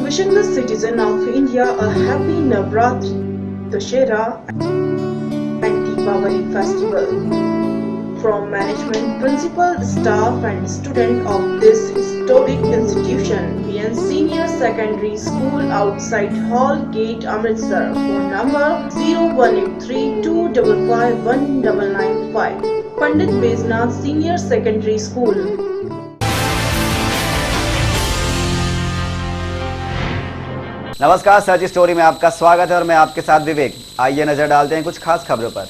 wishing the citizen of India a happy Navratri, Dussehra and Deepavali festival. From management, principal, staff and student of this historic institution, PN Senior Secondary School outside Hall Gate, Amritsar. Phone number 0183255195. Pandit Beznath Senior Secondary School. नमस्कार, search story में आपका स्वागत है और मैं आपके साथ विवेक। आइए नजर डालते हैं कुछ खास खबरों पर।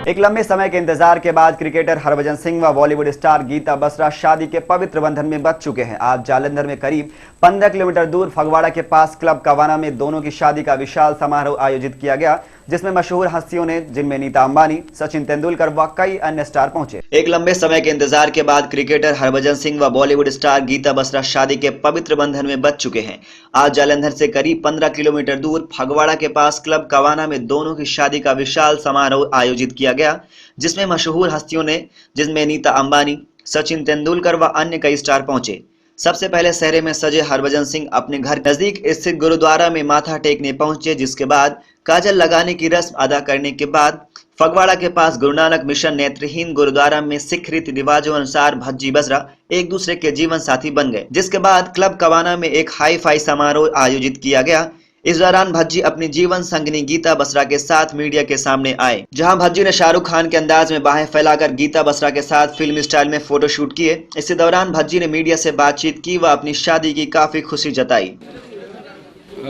एक लंबे समय के इंतजार के बाद क्रिकेटर हरभजन सिंह व बॉलीवुड स्टार गीता बसरा शादी के पवित्र बंधन में बंध चुके हैं। आज जालंधर में करीब 15 किलोमीटर दूर फगवाड़ा के पास क्लब कवाना में दोनों की शादी का विशाल समारोह आयोजित किया गया, जिसमें मशहूर हस्तियों ने, जिनमें नीता अंबानी, सचिन तेंदुलकर व कई अन्य स्टार पहुंचे। एक लंबे समय के इंतजार के बाद क्रिकेटर हरभजन सिंह व बॉलीवुड स्टार गीता बसरा शादी के पवित्र बंधन में बंध चुके हैं। आज जालंधर से करीब 15 किलोमीटर दूर फगवाड़ा के पास क्लब कवाना में दोनों की शादी का विशाल समारोह आयोजित किया गया, जिसमें मशहूर हस्तियों ने, जिनमें नीता अंबानी, सचिन तेंदुलकर व अन्य कई स्टार पहुंचे। सबसे पहले सहरे में सजे हरभजन सिंह अपने घर नजदीक स्थित गुरुद्वारा में माथा टेकने पहुंचे, जिसके बाद काजल लगाने की रस्म अदा करने के बाद फगवाड़ा के पास गुरु नानक मिशन नेत्रहीन गुरुद्वारा में सिख रीति रिवाजों अनुसार भज्जी बसरा एक दूसरे के जीवन साथी बन गए, जिसके बाद क्लब कवाना में एक हाई फाई समारोह आयोजित किया गया। इस दौरान भज्जी अपनी जीवन संगिनी गीता बसरा के साथ मीडिया के सामने आए, जहां भज्जी ने शाहरुख खान के अंदाज में बाहें फैलाकर गीता बसरा के साथ फिल्मी स्टाइल में फोटो शूट किए। इसी दौरान भज्जी ने मीडिया से बातचीत की व अपनी शादी की काफी खुशी जताई।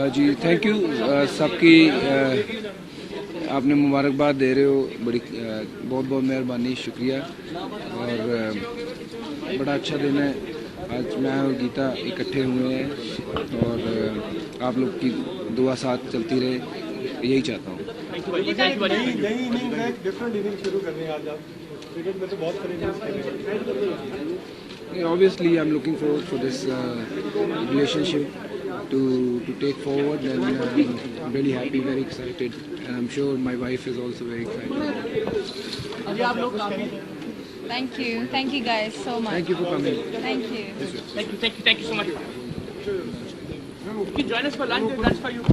जी थैंक यू सबकी आपने मुबारकबाद दे रहे हो, बड़ी बहुत बहुत मेहरबानी, शुक्रिया। और बड़ा अच्छा दिन है आज, मैं और गीता इकट्ठे हुए हैं और आप लोग की दुआ साथ चलती रहे, यही चाहता हूँ। Obviously I'm looking forward for this relationship to take forward, and I'm really happy, very excited, and I'm sure my wife is also very excited. Thank you guys so much. Thank you for coming. Thank you so much. Can you join us for lunch? That's for you.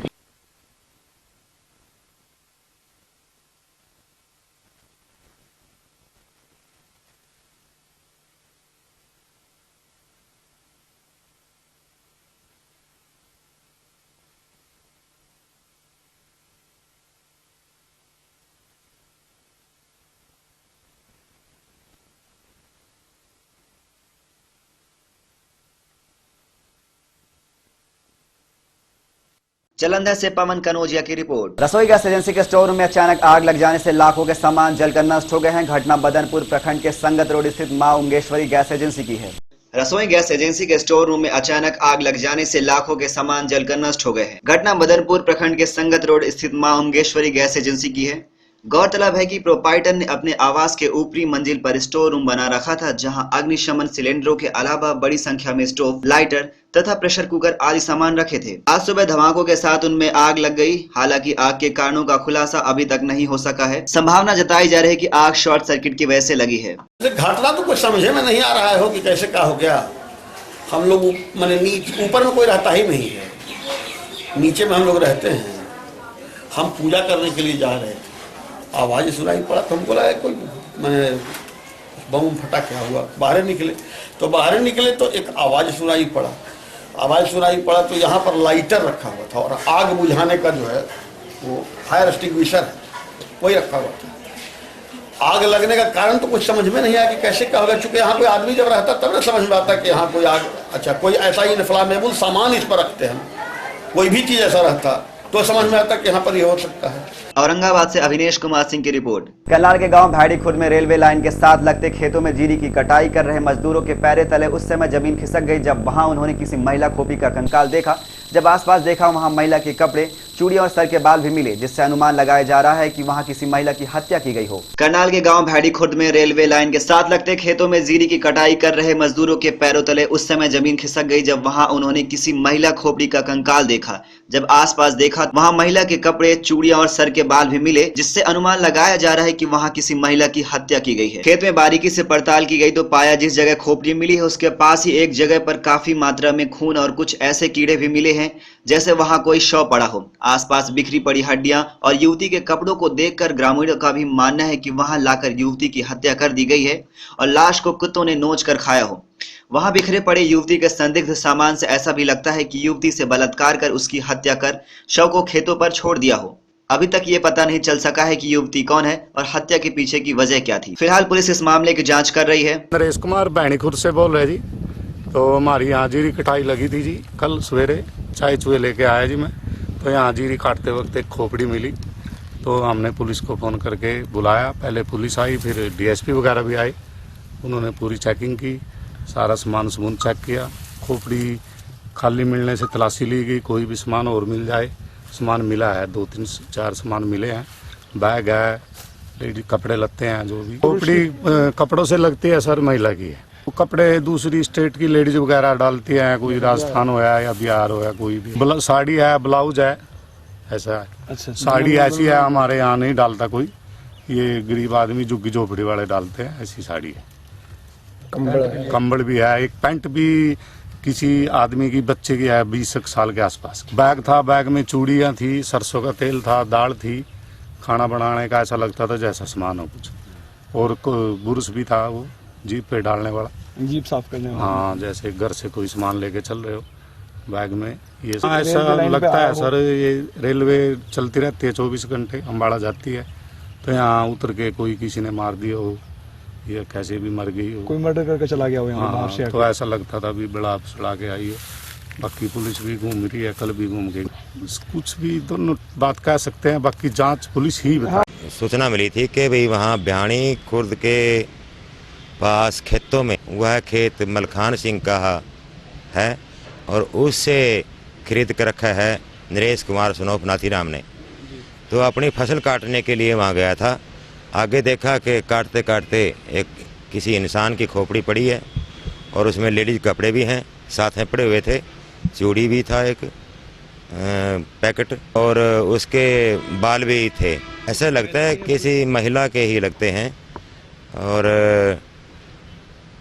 Jalandhar से पवन कनौजिया की report. रसोई gas agency के store room में अचानक आग लग जाने से लाखों के सामान जलकर नष्ट हो गए हैं। घटना बदनपुर प्रखंड के संगत रोड स्थित मां उंगेश्वरी गैस एजेंसी की है। रसोई गैस एजेंसी के स्टोर रूम में अचानक आग लग जाने से लाखों के सामान जलकर नष्ट हो गए हैं। घटना बदनपुर प्रखंड के संगत रोड स्थित मां उंगेश्वरी गैस एजेंसी की है। गौरतलब है कि प्रोपाइटर ने अपने आवास के ऊपरी मंजिल पर स्टोर रूम बना रखा था, जहां अग्निशमन सिलेंडरों के अलावा बड़ी संख्या में स्टोव, लाइटर तथा प्रेशर कुकर आदि सामान रखे थे। आज सुबह धमाकों के साथ उनमें आग लग गई। हालांकि आग के कारणों का खुलासा अभी तक नहीं हो सका है। संभावना जताई जा रही है कि आग शॉर्ट सर्किट की वजह से लगी है। घटना तो कुछ समझे में नहीं आ रहा है कि कैसे क्या हो गया। हम लोग मैंने ऊपर में कोई रहता ही नहीं है, नीचे में हम लोग रहते हैं। हम पूजा करने के लिए जा रहे थे, आवाज सुनाई पड़ा तो हमको लगा कोई मैंने बम फटा क्या हुआ। बाहर निकले तो एक आवाज सुनाई पड़ा तो यहाँ पर लाइटर रखा हुआ था और आग बुझाने का जो है वो फायर एक्सटिंग्विशर है, वही रखा हुआ था। आग लगने का कारण तो कुछ समझ में नहीं आया कि कैसे क्या होगा, चूंकि यहाँ कोई आदमी जब रहता तब ना समझ में आता कि यहाँ कोई आग, अच्छा कोई ऐसा ही इनफ्लामेबल सामान इस पर रखते हैं, कोई भी चीज ऐसा रहता तो समझ में आता कि यहाँ पर ये हो सकता है। औरंगाबाद से अविनेश कुमार सिंह की रिपोर्ट। कल्लार के गांव भाड़ी खुर्द में रेलवे लाइन के साथ लगते खेतों में जीरी की कटाई कर रहे मजदूरों के पैरे तले उस समय जमीन खिसक गई, जब वहां उन्होंने किसी महिला खोपी का कंकाल देखा। जब आसपास देखा, वहां महिला के कपड़े, चूड़ी और सर के बाल भी मिले, जिससे अनुमान लगाया जा रहा है कि वहां किसी महिला की हत्या की गई हो। करनाल के गांव भैड़ी खुर्द में रेलवे लाइन के साथ लगते खेतों में जीरी की कटाई कर रहे मजदूरों के पैरों तले उस समय जमीन खिसक गई जब वहां उन्होंने किसी महिला खोपड़ी का कंकाल देखा। जब आसपास देखा वहां महिला के कपड़े, चूड़ियां और सर के बाल भी मिले, जिससे अनुमान लगाया जा रहा है कि वहां किसी महिला की हत्या की गई है। खेत में बारीकी से पड़ताल की गई तो पाया जिस जगह खोपड़ी मिली है उसके पास ही एक जगह पर काफी मात्रा में खून और कुछ ऐसे कीड़े भी मिले हैं जैसे वहां कोई शव पड़ा हो। आसपास बिखरी पड़ी हड्डियां और युवती के कपड़ों को देखकर ग्रामीणों का भी मानना है कि वहां लाकर युवती की हत्या कर दी गई है और लाश को कुत्तों ने नोच कर खाया हो। वहां बिखरे पड़े युवती के संदिग्ध सामान से ऐसा भी लगता है कि युवती से बलात्कार कर उसकी हत्या कर शव को खेतों पर छोड़ दिया हो। अभी तक ये पता नहीं चल सका है कि युवती कौन है और हत्या के पीछे की वजह क्या थी। फिलहाल पुलिस इस मामले की जांच कर रही है। नरेश कुमार भैड़ी खुर्द से बोल रहे जी। तो हमारी यहाँ जीरी कटाई लगी थी जी। कल सवेरे चाय चुए लेके आया जी मैं, तो यहाँ जीरी काटते वक्त एक खोपड़ी मिली, तो हमने पुलिस को फ़ोन करके बुलाया। पहले पुलिस आई, फिर डीएसपी वगैरह भी आए। उन्होंने पूरी चेकिंग की, सारा सामान चेक किया। खोपड़ी खाली मिलने से तलाशी ली गई, कोई भी सामान और मिल जाए। सामान मिला है, 2-3-4 सामान मिले हैं। बैग है, लेडी कपड़े लत्ते हैं, जो भी। खोपड़ी कपड़ों से लगती है सर, महिला की है। वो कपड़े दूसरी स्टेट की लेडीज वगैरह डालती हैं, कोई राजस्थान होया या बिहार होया, कोई भी। साड़ी है, ब्लाउज है, ऐसा है। अच्छा, साड़ी ऐसी है, हमारे यहाँ नहीं डालता कोई। ये गरीब आदमी झुग्गी झोपड़ी वाले डालते हैं, ऐसी साड़ी है। कंबल भी है, एक पैंट भी किसी आदमी की, बच्चे की है, 20 साल के आसपास। बैग था, बैग में चूड़ियाँ थी, सरसों का तेल था, दाल थी, खाना बनाने का ऐसा लगता था जैसा सामान हो कुछ। और बुरुश भी था, वो जीप पे डालने वाला, जीप साफ करने वाला। हाँ, जैसे घर से कोई सामान लेके चल रहे हो बैग में। ये ऐसा लगता है सर, ये रेलवे चलती रहती है 24 घंटे, अम्बाड़ा जाती है, तो यहाँ उतर के कोई किसी ने मार दिया हो या कैसे भी मर गई हो, कोई मर्डर करके चला गया हो यहाँ। हाँ, तो ऐसा लगता था अभी बड़ा सड़ा के आई हो। बाकी पुलिस भी घूम रही है, कल भी घूम गई। कुछ भी दोनों बात कह सकते हैं, बाकी जांच पुलिस ही बता। सूचना मिली थी कि भाई वहाँ भैड़ी खुर्द के पास खेतों में, वह खेत मलखान सिंह का है और उससे खरीद कर रखा है नरेश कुमार सनोफ नाथीराम ने। तो अपनी फसल काटने के लिए वहाँ गया था। आगे देखा कि काटते काटते एक किसी इंसान की खोपड़ी पड़ी है और उसमें लेडीज कपड़े भी हैं, साथ में पड़े हुए थे, चूड़ी भी था एक पैकेट, और उसके बाल भी थे। ऐसा लगता है किसी महिला के ही लगते हैं। और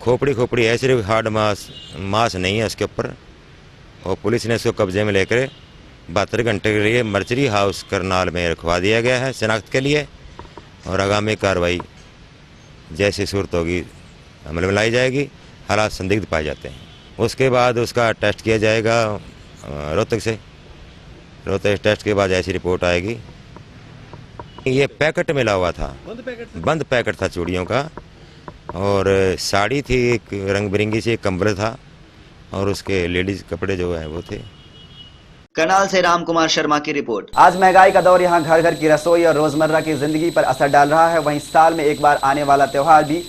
खोपड़ी है, सिर्फ हार्ड मांस नहीं है उसके ऊपर। और पुलिस ने इसको कब्जे में लेकर 72 घंटे के लिए मर्चरी हाउस करनाल में रखवा दिया गया है शिनाख्त के लिए, और आगामी कार्रवाई जैसी सूरत होगी अमल में लाई जाएगी। हालात संदिग्ध पाए जाते हैं, उसके बाद उसका टेस्ट किया जाएगा रोहतक से। रोहतक टेस्ट के बाद ऐसी रिपोर्ट आएगी। ये पैकेट मिला हुआ था, बंद पैकेट था चूड़ियों का, और साड़ी थी एक रंग बिरंगी सी, कंबल था, और उसके लेडीज कपड़े जो है वो थे। करनाल से राम कुमार शर्मा की रिपोर्ट। आज महंगाई का दौर यहाँ घर घर की रसोई और रोजमर्रा की जिंदगी पर असर डाल रहा है, वहीं साल में एक बार आने वाला त्योहार भी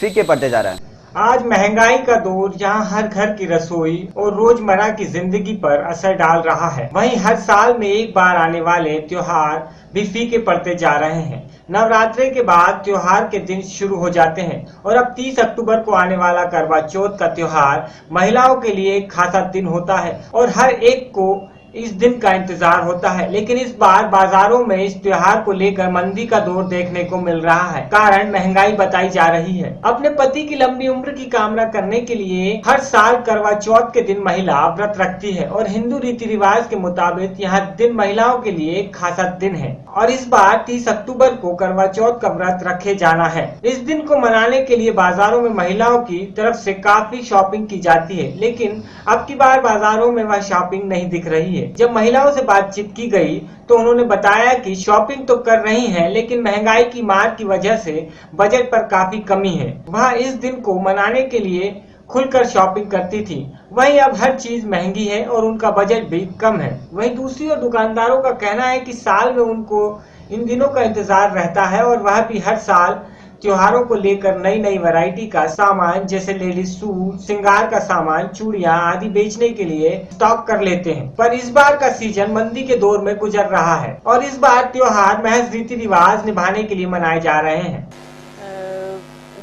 फीके पड़ते जा रहा है। आज महंगाई का दौर जहां हर घर की रसोई और रोजमर्रा की जिंदगी पर असर डाल रहा है, वहीं हर साल में एक बार आने वाले त्योहार भी फीके पड़ते जा रहे हैं। नवरात्रि के बाद त्योहार के दिन शुरू हो जाते हैं और अब 30 अक्टूबर को आने वाला करवा चौथ का त्योहार महिलाओं के लिए एक खासा दिन होता है और हर एक को इस दिन का इंतजार होता है। लेकिन इस बार बाजारों में इस त्योहार को लेकर मंदी का दौर देखने को मिल रहा है, कारण महंगाई बताई जा रही है। अपने पति की लंबी उम्र की कामना करने के लिए हर साल करवा चौथ के दिन महिला व्रत रखती है और हिंदू रीति रिवाज के मुताबिक यह दिन महिलाओं के लिए एक खासा दिन है और इस बार 30 अक्टूबर को करवा चौथ का व्रत रखे जाना है। इस दिन को मनाने के लिए बाजारों में महिलाओं की तरफ से काफी शॉपिंग की जाती है, लेकिन अब की बार बाजारों में वह शॉपिंग नहीं दिख रही है। जब महिलाओं से बातचीत की गई तो उन्होंने बताया कि शॉपिंग तो कर रही हैं, लेकिन महंगाई की मार की वजह से बजट पर काफी कमी है। वह इस दिन को मनाने के लिए खुलकर शॉपिंग करती थी, वहीं अब हर चीज महंगी है और उनका बजट भी कम है। वहीं दूसरी ओर दुकानदारों का कहना है कि साल में उनको इन दिनों का इंतजार रहता है और वह भी हर साल त्योहारों को लेकर नई नई वैरायटी का सामान जैसे लेडीज सूट, श्रृंगार का सामान, चूड़ियां आदि बेचने के लिए स्टॉक कर लेते हैं। पर इस बार का सीजन मंदी के दौर में गुजर रहा है और इस बार त्योहार महज रीति रिवाज निभाने के लिए मनाए जा रहे हैं।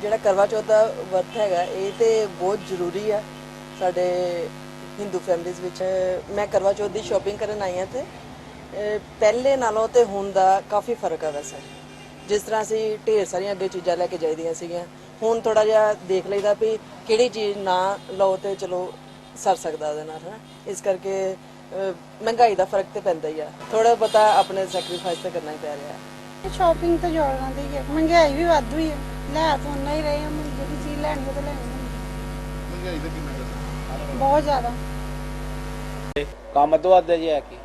ਜਿਹੜਾ ਕਰਵਾ ਚੌਥ ਦਾ ਵਰਤ ਹੈਗਾ ਇਹ ਤੇ ਬਹੁਤ ਜ਼ਰੂਰੀ ਆ ਸਾਡੇ ਹਿੰਦੂ ਫੈਮਿਲੀਜ਼ ਵਿੱਚ। ਮੈਂ ਕਰਵਾ ਚੌਥ ਦੀ ਸ਼ਾਪਿੰਗ ਕਰਨ ਆਈ ਹਾਂ ਤੇ ਪਹਿਲੇ ਨਾਲੋਂ ਤੇ ਹੁਣ ਦਾ ਕਾਫੀ ਫਰਕ ਆ। ਵੈਸੇ ਜਿਸ ਤਰ੍ਹਾਂ ਅਸੀਂ ਢੇਰ ਸਾਰੀਆਂ ਅੱਗੇ ਚੀਜ਼ਾਂ ਲੈ ਕੇ ਜਾਈਦੀਆਂ ਸੀਗੀਆਂ, ਹੁਣ ਥੋੜਾ ਜਿਹਾ ਦੇਖ ਲਈਦਾ ਵੀ ਕਿਹੜੀ ਚੀਜ਼ ਨਾ ਲਓ ਤੇ ਚਲੋ ਸਰ ਸਕਦਾ ਉਹਦੇ ਨਾਲ, ਹੈ। ਇਸ ਕਰਕੇ ਮਹਿੰਗਾਈ ਦਾ ਫਰਕ ਤੇ ਪੈਂਦਾ ਹੀ ਆ, ਥੋੜਾ ਬਹੁਤਾ ਆਪਣੇ ਸੈਕਰੀਫਾਈਸ ਤਾਂ ਕਰਨਾ ਹੀ ਪੈ ਰਿਹਾ। ਸ਼ਾਪਿੰਗ ਤਾਂ ਜੋੜਨਾ ਦੀ ਹੈ, ਮਹਿੰਗਾਈ ਵੀ ਵਾਧੂ ਹੀ ਹੈ, ਲੈ ਤਾਂ ਉਨਾ ਹੀ ਰਹੇ ਹਾਂ, ਜਿਹੜੀ ਚੀਜ਼ ਲੈਣੀ ਉਹ ਤਾਂ ਲੈਣੀ ਮਹਿੰਗਾਈ ਤਾਂ ਕਿੰਨਾ ਬਹੁਤ ਜ਼ਿਆਦਾ ਕੰਮ ਤੋਂ ਵੱਧ ਹੈ ਜੀ। ਹੈ ਕਿ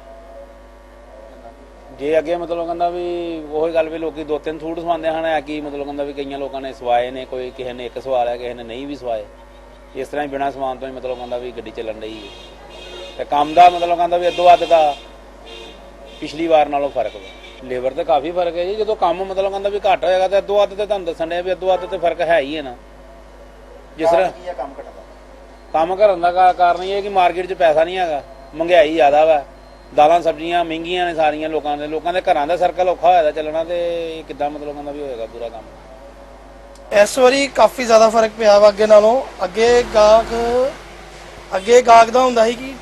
ਜੇ ਅੱਗੇ ਮਤਲਬ ਕਹਿੰਦਾ ਵੀ ਉਹੀ ਗੱਲ ਵੀ ਲੋਕੀ 2-3 ਸੂਟ ਸਵਾਉਂਦੇ ਹਨ, ਹੈ ਕਿ ਮਤਲਬ ਕਹਿੰਦਾ ਵੀ ਕਈਆਂ ਲੋਕਾਂ ਨੇ ਸਵਾਏ ਨੇ, ਕੋਈ ਕਿਸੇ ਨੇ ਇੱਕ ਸਵਾ ਲਿਆ, ਕਿਸੇ ਨੇ ਨਹੀਂ ਵੀ ਸਵਾਏ। ਇਸ ਤਰ੍ਹਾਂ ਹੀ ਬਿਨਾਂ ਸਮਾਨ ਤੋਂ ਹੀ ਮਤਲਬ ਕਹਿੰਦਾ ਵੀ ਗੱਡੀ ਚੱਲਣ ਰਹੀ ਹੈ ਤੇ ਕੰਮ ਦਾ ਮਤਲਬ ਕਹਿੰਦਾ ਵੀ ਅੱਧੋ ਅੱਧ ਦਾ ਪਿਛਲੀ ਵਾਰ ਨਾਲੋਂ ਫਰਕ ਵਾ। ਲੇਬਰ ਤੇ ਕਾਫੀ ਫਰਕ ਹੈ ਜੀ। ਜਦੋਂ ਕੰਮ ਮਤਲਬ ਕਹਿੰਦਾ ਵੀ ਘੱਟ ਹੋਏਗਾ ਤੇ ਅੱਧੋ ਅੱਧ ਤੇ ਤੁਹਾਨੂੰ ਦੱਸਣ ਡਿਆ ਵੀ ਅੱਧੋ ਅੱਧ ਤੇ ਫਰਕ ਹੈ ਹੀ ਹੈ ਨਾ। ਜਿਸ ਤਰ੍ਹਾਂ ਕੰਮ ਕਰਨ ਦਾ ਕਾਰਨ ਇਹ ਹੈ ਕਿ ਮਾਰਕੀਟ 'ਚ ਪੈਸਾ ਨਹੀਂ ਹੈਗਾ, ਮਹਿੰਗਾਈ ਜ਼ਿਆਦਾ ਵਾ, ਦਾਲਾਂ ਸਬਜ਼ੀਆਂ ਮਹਿੰਗੀਆਂ ਨੇ ਸਾਰੀਆਂ, ਲੋਕਾਂ ਦੇ ਘਰਾਂ ਦਾ ਸਰਕਲ ਔਖਾ ਹੋਇਆ ਦਾ ਚੱਲਣਾ ਤੇ ਕਿੱਦਾਂ ਮਤਲਬ ਕਹਿੰਦਾ ਵੀ ਹੋਏਗਾ ਪੂਰਾ ਕੰਮ। ਇਸ ਵਾਰੀ ਕਾਫੀ ਜ਼ਿਆਦਾ ਫਰਕ ਪਿਆ ਵਾ ਅੱਗੇ ਨਾਲੋਂ। ਅੱਗੇ ਗਾਹਕ ਦਾ ਹੁੰਦਾ ਸੀ ਕਿ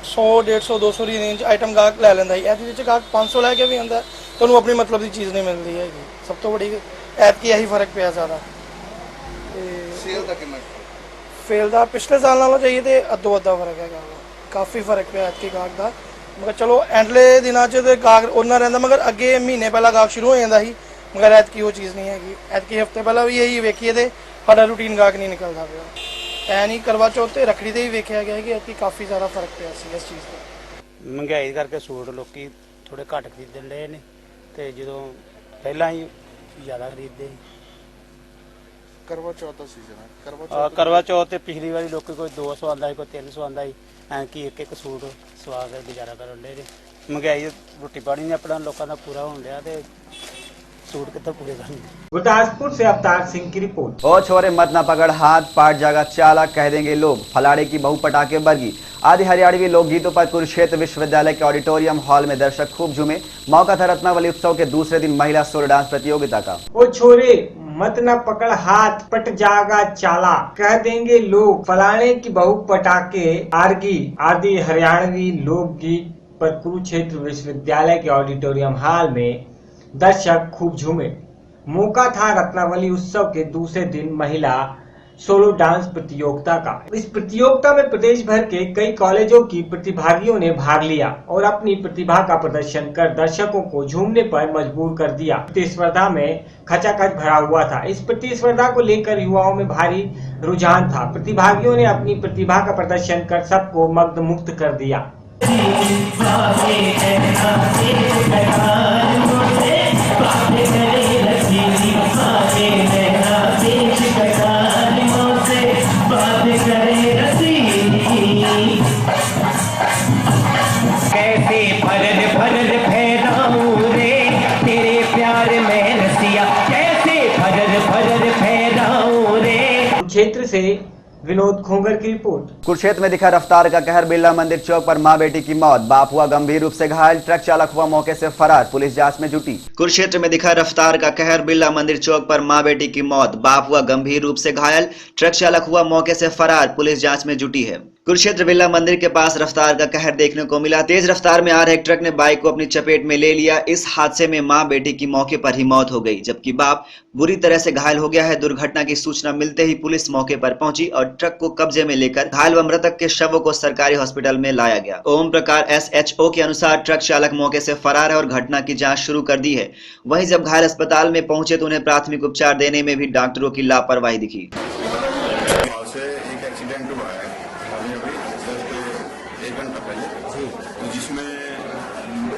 100, 150, 200 ਦੀ ਰੇਂਜ ਆਈਟਮ ਗਾਹਕ ਲੈ ਲੈਂਦਾ ਸੀ। ਇਹਦੇ ਵਿੱਚ ਗਾਹਕ 500 ਲੈ ਕੇ ਵੀ ਆਉਂਦਾ, ਤੁਹਾਨੂੰ ਆਪਣੀ ਮਤਲਬ ਦੀ ਚੀਜ਼ ਨਹੀਂ ਮਿਲਦੀ ਹੈਗੀ। ਸਭ ਤੋਂ ਵੱਡੀ ਐਤਕੀ ਇਹੀ ਫਰਕ ਪਿਆ ਜ਼ਿਆਦਾ। ਸੇਲ ਦਾ ਕਿੰਨਾ ਫੇਲ ਦਾ ਪਿਛਲੇ ਸਾਲ ਨਾਲੋਂ ਚਾਹੀਏ ਤੇ ਅੱਧੋ ਅੱਧਾ ਫਰਕ ਹੈਗਾ, ਕਾਫੀ ਫਰਕ ਪਿਆ ਐਤਕੀ ਗਾਹਕ ਦਾ। ਮਗਰ ਚਲੋ ਐਂਡਲੇ ਦਿਨਾਂ 'ਚ ਤੇ ਗਾਹਕ ਉਹਨਾਂ ਰਹਿੰਦਾ, ਮਗਰ ਅੱਗੇ ਮਹੀਨੇ ਪਹਿਲਾਂ ਗਾਹਕ ਸ਼ੁਰੂ ਹੋ ਜਾਂਦਾ ਸੀ, ਮਗਰ ਐਤਕੀ ਉਹ ਚੀਜ਼ ਨਹੀਂ ਹੈਗੀ। ਐਤਕੀ ਹਫਤੇ ਪਹਿਲਾਂ ਵੀ ਇਹੀ ਵੇਖੀਏ ਤੇ ਸਾਡਾ ਰੂਟੀਨ ਗਾਹਕ ਨਹੀਂ ਨਿਕਲਦਾ ਪਿਆ। ਐ ਨਹੀਂ ਕਰਵਾ ਚੌਥ ਤੇ ਰੱਖੜੀ ਤੇ ਵੀ ਵੇਖਿਆ ਗਿਆ ਕਿ ਐਤਕੀ ਕਾਫੀ ਜ਼ਿਆਦਾ ਫਰਕ ਪਿਆ ਸੀ ਇਸ ਚੀਜ਼ ਦਾ। ਮਹਿੰਗਾਈ ਕਰਕੇ ਸੂਟ ਲੋਕੀ ਥੋੜੇ ਘੱਟ ਖਰੀਦਣ ਲਏ ਨੇ ਤੇ ਜਦੋਂ ਪਹਿਲਾਂ ਹੀ ਜ਼ਿਆਦਾ ਖਰੀਦਦੇ ਸੀ। ਕਰਵਾ ਚੌਥ ਦਾ ਸੀਜ਼ਨ ਹੈ। ਕਰਵਾ ਚੌਥ ਤੇ ਪਿਛਲੀ ਵਾਰੀ ਲੋਕੀ ਕੋਈ 200 ਆਉਂਦਾ ਸੀ, ਕੋਈ 300 ਆਉਂਦਾ ਸੀ, ਐਂ ਕਿ ਇੱਕ ਸੂਟ ਸਵਾ ਕੇ ਗੁਜ਼ਾਰਾ ਕਰਨ ਦੇ ਨੇ। ਮਹਿੰਗਾਈ ਰੋਟੀ ਪਾਣੀ ਨੇ ਆਪਣਾ ਲੋਕਾਂ ਦਾ ਪੂਰਾ ਹੋਣ ਡਿਆ ਤੇ सूट कितना पूरे करने। गुरदासपुर से अवतार सिंह की रिपोर्ट। ओ छोरे मत ना पकड़ हाथ, पाट जागा चाला कह देंगे लोग, फलाड़े की बहू पटाखे बरगी आदि हरियाणवी लोकगीतों पर कुरुक्षेत्र विश्वविद्यालय के ऑडिटोरियम हॉल में दर्शक खूब झूमे। मौका था रत्नावली उत्सव के दूसरे दिन महिला सोलो डांस प्रतियोगिता का। ओ छोरे मत न पकड़ हाथ, पट जागा चाला कह देंगे लोग, फलाने की बहू पटाखे आरगी आदि हरियाणवी लोकगीत पर कुरुक्षेत्र विश्वविद्यालय के ऑडिटोरियम हॉल में दर्शक खूब झूमे। मौका था रत्नावली उत्सव के दूसरे दिन महिला सोलो डांस प्रतियोगिता का। इस प्रतियोगिता में प्रदेश भर के कई कॉलेजों की प्रतिभागियों ने भाग लिया और अपनी प्रतिभा का प्रदर्शन कर दर्शकों को झूमने पर मजबूर कर दिया। प्रतिस्पर्धा में खचाखच भरा हुआ था। इस प्रतिस्पर्धा को लेकर युवाओं में भारी रुझान था। प्रतिभागियों ने अपनी प्रतिभा का प्रदर्शन कर सबको मग्न मुक्त कर दिया। क्षेत्र से विनोद खोंगर की रिपोर्ट। कुरुक्षेत्र में दिखा रफ्तार का कहर, बिरला मंदिर चौक पर मां बेटी की मौत, बाप हुआ गंभीर रूप से घायल, ट्रक चालक हुआ मौके से फरार, पुलिस जांच में जुटी। कुरुक्षेत्र में दिखा रफ्तार का कहर, बिरला मंदिर चौक पर मां बेटी की मौत, बाप हुआ गंभीर रूप से घायल, ट्रक चालक हुआ मौके से फरार, पुलिस जांच में जुटी है। कुरुक्षेत्र बिरला मंदिर के पास रफ्तार का कहर देखने को मिला। तेज रफ्तार में आ रहे ट्रक ने बाइक को अपनी चपेट में ले लिया। इस हादसे में मां बेटी की मौके पर ही मौत हो गई, जबकि बाप बुरी तरह से घायल हो गया है। दुर्घटना की सूचना मिलते ही पुलिस मौके पर पहुंची और ट्रक को कब्जे में लेकर घायल व मृतक के शवों को सरकारी हॉस्पिटल में लाया गया। ओम प्रकाश SHO के अनुसार ट्रक चालक मौके से फरार है और घटना की जांच शुरू कर दी है। वहीं जब घायल अस्पताल में पहुंचे तो उन्हें प्राथमिक उपचार देने में भी डॉक्टरों की लापरवाही दिखी। जिसमें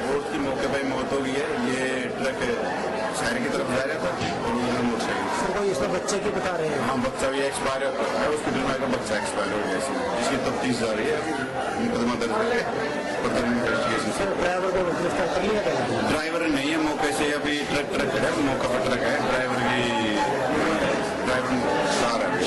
औरत की मौके पर मौत हो गई है। ये ट्रक शहर की तरफ जा रहा था और मोटरसाइकिल। इसमें बच्चे की बता रहे हैं? हाँ, बच्चा भी एक्सपायर है, हॉस्पिटल में बच्चा एक्सपायर हो गया, जिसकी तफ्तीश जा रही है, मुकदमा दर्ज है। Further investigation. ड्राइवर को गिरफ्तार कर लिया गया? ड्राइवर नहीं है मौके से, अभी ट्रक है, मौका पर ट्रक है, ड्राइवर कार है।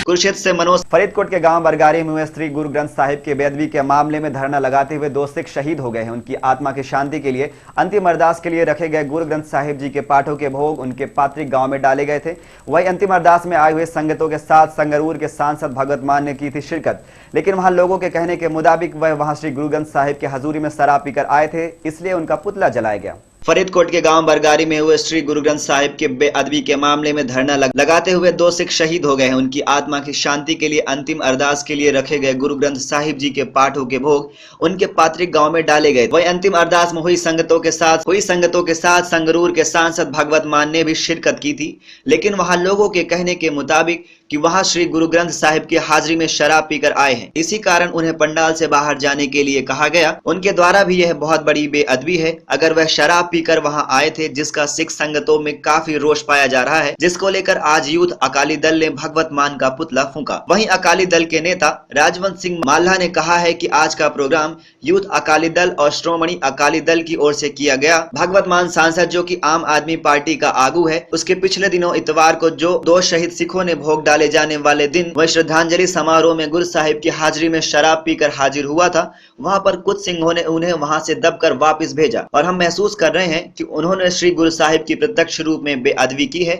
कुरुक्षेत्र से मनोज। फरीदकोट के गांव बरगारी में हुए श्री गुरु ग्रंथ साहिब के बेअदबी के मामले में धरना लगाते हुए 2 सिख शहीद हो गए हैं। उनकी आत्मा की शांति के लिए अंतिम अरदास के लिए रखे गए गुरु ग्रंथ साहिब जी के पाठों के भोग उनके पैतृक गांव में डाले गए थे। वहीं अंतिम अरदास में आए हुए संगतों के साथ संगरूर के सांसद भगवत मान ने की थी शिरकत, लेकिन वहां लोगों के कहने के मुताबिक वह वहां श्री गुरु ग्रंथ साहिब के हजूरी में शराब पीकर आए थे, इसलिए उनका पुतला जलाया गया। फरीदकोट के गांव बरगारी में हुए श्री गुरु ग्रंथ साहिब के बेअदबी के मामले में धरना लगाते हुए 2 सिख शहीद हो गए हैं। उनकी आत्मा की शांति के लिए अंतिम अरदास के लिए रखे गए गुरु ग्रंथ साहिब जी के पाठों के भोग उनके पैतृक गांव में डाले गए। वही अंतिम अरदास में हुई संगतों के साथ संगरूर के सांसद भगवत मान ने भी शिरकत की थी, लेकिन वहां लोगों के कहने के मुताबिक कि वहां श्री गुरु ग्रंथ साहिब की हाजिरी में शराब पीकर आए हैं, इसी कारण उन्हें पंडाल से बाहर जाने के लिए कहा गया। उनके द्वारा भी यह बहुत बड़ी बेअदबी है। अगर वह शराब पीकर वहां आए थे, जिसका सिख संगतों में काफी रोष पाया जा रहा है, जिसको लेकर आज यूथ अकाली दल ने भगवत मान का पुतला फूंका। वहीं अकाली दल के नेता राजवंत सिंह माल्हा ने कहा है कि आज का प्रोग्राम यूथ अकाली दल और श्रोमणी अकाली दल की ओर से किया गया। भगवत मान सांसद जो कि आम आदमी पार्टी का आगू है, उसके पिछले दिनों इतवार को जो 2 शहीद सिखों ने भोग डाले जाने वाले दिन वह श्रद्धांजलि समारोह में गुरु साहिब की हाजिरी में शराब पीकर हाजिर हुआ था। वहां पर कुछ सिंहों ने उन्हें वहां से दबकर वापस भेजा और हम महसूस कर रहे हैं कि उन्होंने श्री गुरु साहिब की प्रत्यक्ष रूप में बेअदबी की है।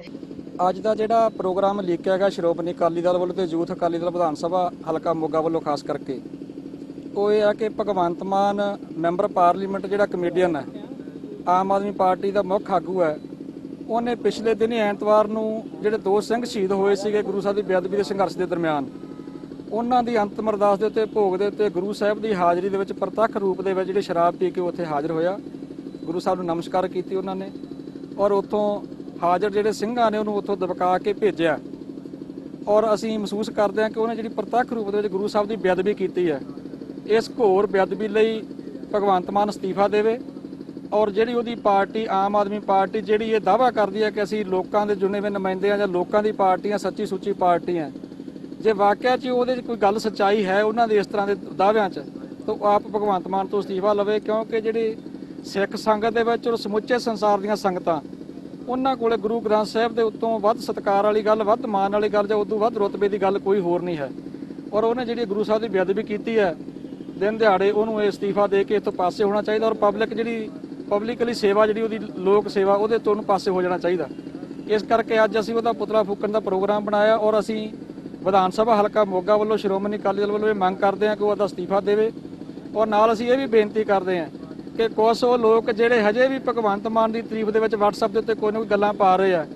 ਅੱਜ ਦਾ ਜਿਹੜਾ ਪ੍ਰੋਗਰਾਮ ਲਿਖਿਆ ਹੈਗਾ ਸ਼੍ਰੋਮਣੀ ਅਕਾਲੀ ਦਲ ਵੱਲੋਂ ਤੇ ਯੂਥ ਅਕਾਲੀ ਦਲ ਵਿਧਾਨ ਸਭਾ ਹਲਕਾ ਮੋਗਾ ਵੱਲੋਂ ਖਾਸ ਕਰਕੇ ਉਹ ਇਹ ਆ ਕਿ ਭਗਵੰਤ ਮਾਨ ਮੈਂਬਰ ਪਾਰਲੀਮੈਂਟ ਜਿਹੜਾ ਕਮੇਡੀਅਨ ਹੈ, ਆਮ ਆਦਮੀ ਪਾਰਟੀ ਦਾ ਮੁੱਖ ਆਗੂ ਹੈ, ਉਹਨੇ ਪਿਛਲੇ ਦਿਨੀ ਐਤਵਾਰ ਨੂੰ ਜਿਹੜੇ 2 ਸਿੰਘ ਸ਼ਹੀਦ ਹੋਏ ਸੀਗੇ ਗੁਰੂ ਸਾਹਿਬ ਦੀ ਬੇਅਦਬੀ ਦੇ ਸੰਘਰਸ਼ ਦੇ ਦਰਮਿਆਨ, ਉਹਨਾਂ ਦੀ ਅੰਤਮ ਅਰਦਾਸ ਦੇ ਉੱਤੇ ਭੋਗ ਦੇ ਉੱਤੇ ਗੁਰੂ ਸਾਹਿਬ ਦੀ ਹਾਜ਼ਰੀ ਦੇ ਵਿੱਚ ਪ੍ਰਤੱਖ ਰੂਪ ਦੇ ਵਿੱਚ ਜਿਹੜੇ ਸ਼ਰਾਬ ਪੀ ਕੇ ਉੱਥੇ ਹਾਜ਼ਰ ਹੋਇਆ। ਗੁਰੂ ਸਾਹਿਬ ਨੂੰ ਨਮਸਕਾਰ ਕੀਤੀ ਉਹਨਾਂ ਨੇ ਔਰ ਉੱਥੋਂ ਹਾਜ਼ਰ ਜਿਹੜੇ ਸਿੰਘਾਂ ਨੇ ਉਹਨੂੰ ਉੱਥੋਂ ਦਬਕਾ ਕੇ ਭੇਜਿਆ। ਔਰ ਅਸੀਂ ਮਹਿਸੂਸ ਕਰਦੇ ਹਾਂ ਕਿ ਉਹਨੇ ਜਿਹੜੀ ਪ੍ਰਤੱਖ ਰੂਪ ਦੇ ਵਿੱਚ ਗੁਰੂ ਸਾਹਿਬ ਦੀ ਬੇਅਦਬੀ ਕੀਤੀ ਹੈ, ਇਸ ਘੋਰ ਬੇਅਦਬੀ ਲਈ ਭਗਵੰਤ ਮਾਨ ਅਸਤੀਫਾ ਦੇਵੇ। ਔਰ ਜਿਹੜੀ ਉਹਦੀ ਪਾਰਟੀ ਆਮ ਆਦਮੀ ਪਾਰਟੀ ਜਿਹੜੀ ਇਹ ਦਾਅਵਾ ਕਰਦੀ ਹੈ ਕਿ ਅਸੀਂ ਲੋਕਾਂ ਦੇ ਚੁਣੇ ਹੋਏ ਨੁਮਾਇੰਦੇ ਆ ਜਾਂ ਲੋਕਾਂ ਦੀ ਪਾਰਟੀ ਆ, ਸੱਚੀ ਸੁੱਚੀ ਪਾਰਟੀ ਆ, ਜੇ ਵਾਕਿਆ 'ਚ ਉਹਦੇ 'ਚ ਕੋਈ ਗੱਲ ਸੱਚਾਈ ਹੈ ਉਹਨਾਂ ਦੇ ਇਸ ਤਰ੍ਹਾਂ ਦੇ ਦਾਅਵਿਆਂ 'ਚ, ਤਾਂ ਆਪ ਭਗਵੰਤ ਮਾਨ ਤੋਂ ਅਸਤੀਫਾ ਲਵੇ। ਕਿਉਂਕਿ ਜਿਹੜੀ ਸਿੱਖ ਸੰਗਤ ਦੇ ਵਿੱਚ ਔਰ ਸਮੁੱਚੇ ਸੰਸਾਰ ਦੀਆਂ ਸੰਗਤਾਂ, ਉਹਨਾਂ ਕੋਲੇ ਗੁਰੂ ਗ੍ਰੰਥ ਸਾਹਿਬ ਦੇ ਉੱਤੋਂ ਵੱਧ ਸਤਿਕਾਰ ਵਾਲੀ ਗੱਲ, ਵੱਧ ਮਾਣ ਵਾਲੀ ਗੱਲ ਜਾਂ ਉਦੋਂ ਵੱਧ ਰੁਤਬੇ ਦੀ ਗੱਲ ਕੋਈ ਹੋਰ ਨਹੀਂ ਹੈ। ਔਰ ਉਹਨੇ ਜਿਹੜੀ ਗੁਰੂ ਸਾਹਿਬ ਦੀ ਬੇਅਦਬੀ ਕੀਤੀ ਹੈ, ਦਿਨ ਦਿਹਾੜੇ ਉਹਨੂੰ ਇਹ ਅਸਤੀਫਾ ਦੇ ਕੇ ਇੱਥੋਂ ਪਾਸੇ ਹੋਣਾ ਚਾਹੀਦਾ। ਔਰ ਪਬਲਿਕਲੀ ਸੇਵਾ ਜਿਹੜੀ ਉਹਦੀ ਲੋਕ ਸੇਵਾ ਉਹਦੇ ਤੋਂ ਉਹਨੂੰ ਪਾਸੇ ਹੋ ਜਾਣਾ ਚਾਹੀਦਾ। ਇਸ ਕਰਕੇ ਅੱਜ ਅਸੀਂ ਉਹਦਾ ਪੁਤਲਾ ਫੂਕਣ ਦਾ ਪ੍ਰੋਗਰਾਮ ਬਣਾਇਆ ਔਰ ਅਸੀਂ ਵਿਧਾਨ ਸਭਾ ਹਲਕਾ ਮੋਗਾ ਵੱਲੋਂ ਸ਼੍ਰੋਮਣੀ ਅਕਾਲੀ ਦਲ ਵੱਲੋਂ ਇਹ ਮੰਗ ਕਰਦੇ ਹਾਂ ਕਿ ਉਹ ਉਹਦਾ ਅਸਤੀਫਾ ਦੇਵੇ। ਔਰ ਨਾਲ ਅਸੀਂ ਇਹ ਵੀ ਬੇਨਤੀ ਕਰਦੇ ਹਾਂ ਕਿ ਕੁਝ ਉਹ ਲੋਕ ਜਿਹੜੇ ਹਜੇ ਵੀ ਭਗਵੰਤ ਮਾਨ ਦੀ ਤਾਰੀਫ ਦੇ ਵਿੱਚ WhatsApp ਦੇ ਉੱਤੇ ਕੋਈ ਨਾ ਕੋਈ ਗੱਲਾਂ ਪਾ ਰਹੇ ਆ,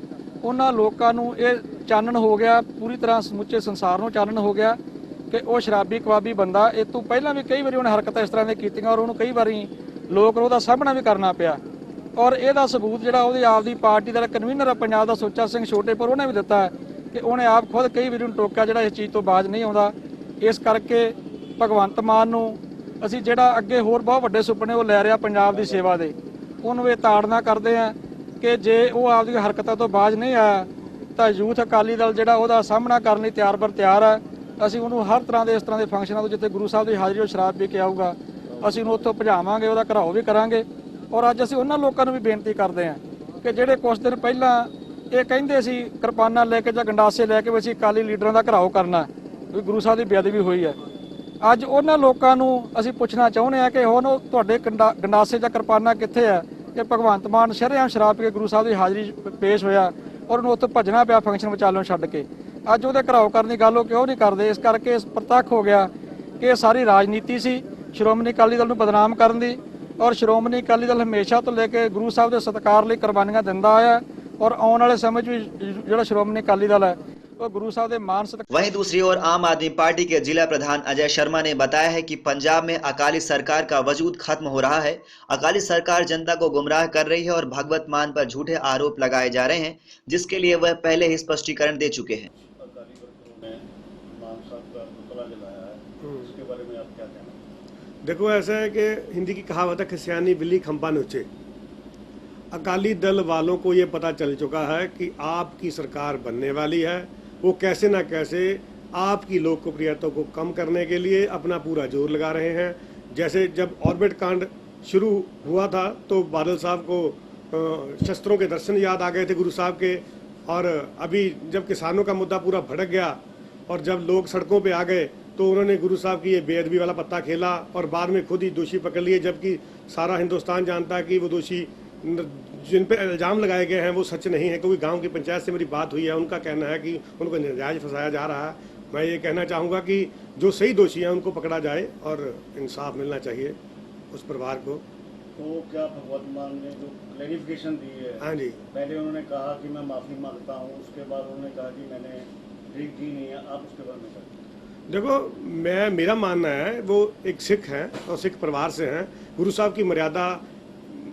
ਉਹਨਾਂ ਲੋਕਾਂ ਨੂੰ ਇਹ ਚਾਨਣ ਹੋ ਗਿਆ, ਪੂਰੀ ਤਰ੍ਹਾਂ ਸਮੁੱਚੇ ਸੰਸਾਰ ਨੂੰ ਚਾਨਣ ਹੋ ਗਿਆ ਕਿ ਉਹ ਸ਼ਰਾਬੀ ਕਬਾਬੀ ਬੰਦਾ। ਇਹ ਤੋਂ ਪਹਿਲਾਂ ਵੀ ਕਈ ਵਾਰੀ ਉਹਨੇ ਹਰਕਤਾਂ ਇਸ ਤਰ੍ਹਾਂ ਦੀਆਂ ਕੀਤੀਆਂ ਔਰ ਉਹਨੂੰ ਕਈ ਵਾਰੀ ਲੋਕ ਉਹਦਾ ਸਾਹਮਣਾ ਵੀ ਕਰਨਾ ਪਿਆ। ਔਰ ਇਹਦਾ ਸਬੂਤ ਜਿਹੜਾ ਉਹਦੀ ਆਪਦੀ ਪਾਰਟੀ ਦਾ ਕਨਵੀਨਰ ਹੈ ਪੰਜਾਬ ਦਾ ਸੁੱਚਾ ਸਿੰਘ ਛੋਟੇਪੁਰ, ਉਹਨੇ ਵੀ ਦਿੱਤਾ ਕਿ ਉਹਨੇ ਆਪ ਖੁਦ ਕਈ ਵਾਰੀ ਉਹਨੂੰ ਟੋਕਿਆ ਜਿਹੜਾ ਇਸ ਚੀਜ਼ ਤੋਂ ਬਾਜ਼ ਨਹੀਂ ਆਉਂਦਾ। ਇਸ ਕਰਕੇ ਭਗਵੰਤ ਮਾਨ ਨੂੰ ਅਸੀਂ ਜਿਹੜਾ ਅੱਗੇ ਹੋਰ ਬਹੁਤ ਵੱਡੇ ਸੁਪਨੇ ਉਹ ਲੈ ਰਿਹਾ ਪੰਜਾਬ ਦੀ ਸੇਵਾ ਦੇ, ਉਹਨੂੰ ਇਹ ਤਾੜਨਾ ਕਰਦੇ ਆ ਕਿ ਜੇ ਉਹ ਆਪਦੀ ਹਰਕਤਾਂ ਤੋਂ ਬਾਜ਼ ਨਹੀਂ ਆਇਆ ਤਾਂ ਯੂਥ ਅਕਾਲੀ ਦਲ ਜਿਹੜਾ ਉਹਦਾ ਸਾਹਮਣਾ ਕਰਨ ਲਈ ਤਿਆਰ ਬਰ ਤਿਆਰ ਹੈ। ਅਸੀਂ ਉਹਨੂੰ ਹਰ ਤਰ੍ਹਾਂ ਦੇ ਇਸ ਤਰ੍ਹਾਂ ਦੇ ਫੰਕਸ਼ਨਾਂ ਤੋਂ ਜਿੱਥੇ ਗੁਰੂ ਸਾਹਿਬ ਦੀ ਹਾਜ਼ਰੀ ਉਹ ਸ਼ਰਾਬ ਪੀ ਕੇ ਆਊਗਾ, ਅਸੀਂ ਉਹਨੂੰ ਉੱਥੋਂ ਭਜਾਵਾਂਗੇ, ਉਹਦਾ ਘਰਾਓ ਵੀ ਕਰਾਂਗੇ। ਔਰ ਅੱਜ ਅਸੀਂ ਉਹਨਾਂ ਲੋਕਾਂ ਨੂੰ ਵੀ ਬੇਨਤੀ ਕਰਦੇ ਹਾਂ ਕਿ ਜਿਹੜੇ ਕੁਝ ਦਿਨ ਪਹਿਲਾਂ ਇਹ ਕਹਿੰਦੇ ਸੀ ਕਿਰਪਾਨਾਂ ਲੈ ਕੇ ਜਾਂ ਗੰਡਾਸੇ ਲੈ ਕੇ ਵੀ ਅਸੀਂ ਅਕਾਲੀ ਲੀਡਰਾਂ ਦਾ ਘਰਾਓ ਕਰਨਾ, ਵੀ ਗੁਰੂ ਸਾਹਿਬ ਦੀ ਬੇਅਦਬੀ ਹੋਈ ਹੈ। ਅੱਜ ਉਹਨਾਂ ਲੋਕਾਂ ਨੂੰ ਅਸੀਂ ਪੁੱਛਣਾ ਚਾਹੁੰਦੇ ਹਾਂ ਕਿ ਹੁਣ ਤੁਹਾਡੇ ਗੰਡਾਸੇ ਜਾਂ ਕਿਰਪਾਨਾਂ ਕਿੱਥੇ ਹੈ ਕਿ ਭਗਵੰਤ ਮਾਨ ਸ਼ਰੇਆਮ ਸ਼ਰਾਬ ਪੀ ਕੇ ਗੁਰੂ ਸਾਹਿਬ ਦੀ ਹਾਜ਼ਰੀ ਪੇਸ਼ ਹੋਇਆ ਔਰ ਉਹਨੂੰ ਉੱਥੇ ਭੱਜਣਾ ਪਿਆ ਫੰਕਸ਼ਨ ਵਿਚਾਲੋਂ ਛੱਡ ਕੇ। ਅੱਜ ਉਹਦੇ ਘਰਾਓ ਕਰਨ ਦੀ ਗੱਲ ਉਹ ਕਿਉਂ ਨਹੀਂ ਕਰਦੇ? ਇਸ ਕਰਕੇ ਇਸ ਪ੍ਰਤੱਖ ਹੋ ਗਿਆ ਕਿ ਇਹ ਸਾਰੀ ਰਾਜਨੀਤੀ ਸੀ ਸ਼੍ਰੋਮਣੀ ਅਕਾਲੀ ਦਲ ਨੂੰ ਬਦਨਾਮ ਕਰਨ ਦੀ। ਔਰ ਸ਼੍ਰੋਮਣੀ ਅਕਾਲੀ ਦਲ ਹਮੇਸ਼ਾ ਤੋਂ ਲੈ ਕੇ ਗੁਰੂ ਸਾਹਿਬ ਦੇ ਸਤਿਕਾਰ ਲਈ ਕੁਰਬਾਨੀਆਂ ਦਿੰਦਾ ਆਇਆ ਔਰ ਆਉਣ ਵਾਲੇ ਸਮੇਂ 'ਚ ਵੀ ਜਿਹੜਾ ਸ਼੍ਰੋਮਣੀ ਅਕਾਲੀ ਦਲ है वो गुरु साहब मान सत्कार। वहीं दूसरी ओर आम आदमी पार्टी के जिला प्रधान अजय शर्मा ने बताया है कि पंजाब में अकाली सरकार का वजूद खत्म हो रहा है। अकाली सरकार जनता को गुमराह कर रही है और भगवत मान पर झूठे आरोप लगाए जा रहे हैं, जिसके लिए वह पहले ही स्पष्टीकरण दे चुके हैं। देखो ऐसा है कि हिंदी की कहावत है खिसियानी बिल्ली खंबा नोचे। अकाली दल वालों को ये पता चल चुका है कि आपकी सरकार बनने वाली है, वो कैसे ना कैसे आपकी लोकप्रियता को कम करने के लिए अपना पूरा जोर लगा रहे हैं। जैसे जब ऑर्बिट कांड शुरू हुआ था तो बादल साहब को शस्त्रों के दर्शन याद आ गए थे गुरु साहब के, और अभी जब किसानों का मुद्दा पूरा भड़क गया और जब लोग सड़कों पे आ गए तो उन्होंने गुरु साहब की ये बेअदबी वाला पत्ता खेला और बाद में खुद ही दोषी पकड़ लिए, जबकि सारा हिंदुस्तान जानता है कि वो दोषी जिन पे इल्ज़ाम लगाए गए हैं वो सच नहीं है। क्योंकि गांव की पंचायत से मेरी बात हुई है, उनका कहना है कि उनको नाजायज फंसाया जा रहा है। मैं ये कहना चाहूँगा कि जो सही दोषी हैं उनको पकड़ा जाए और इंसाफ मिलना चाहिए उस परिवार को। तो क्या भगवंत मान ने जो क्लैरिफिकेशन दी है, हाँ जी, पहले उन्होंने कहा कि मैं माफ़ी मांगता हूँ, उसके बाद उन्होंने कहा कि मैंने ड्रिंक की नहीं है, आप उसके बारे में कहें। देखो, मेरा मानना है वो एक सिख हैं और सिख परिवार से हैं। गुरु साहब की मर्यादा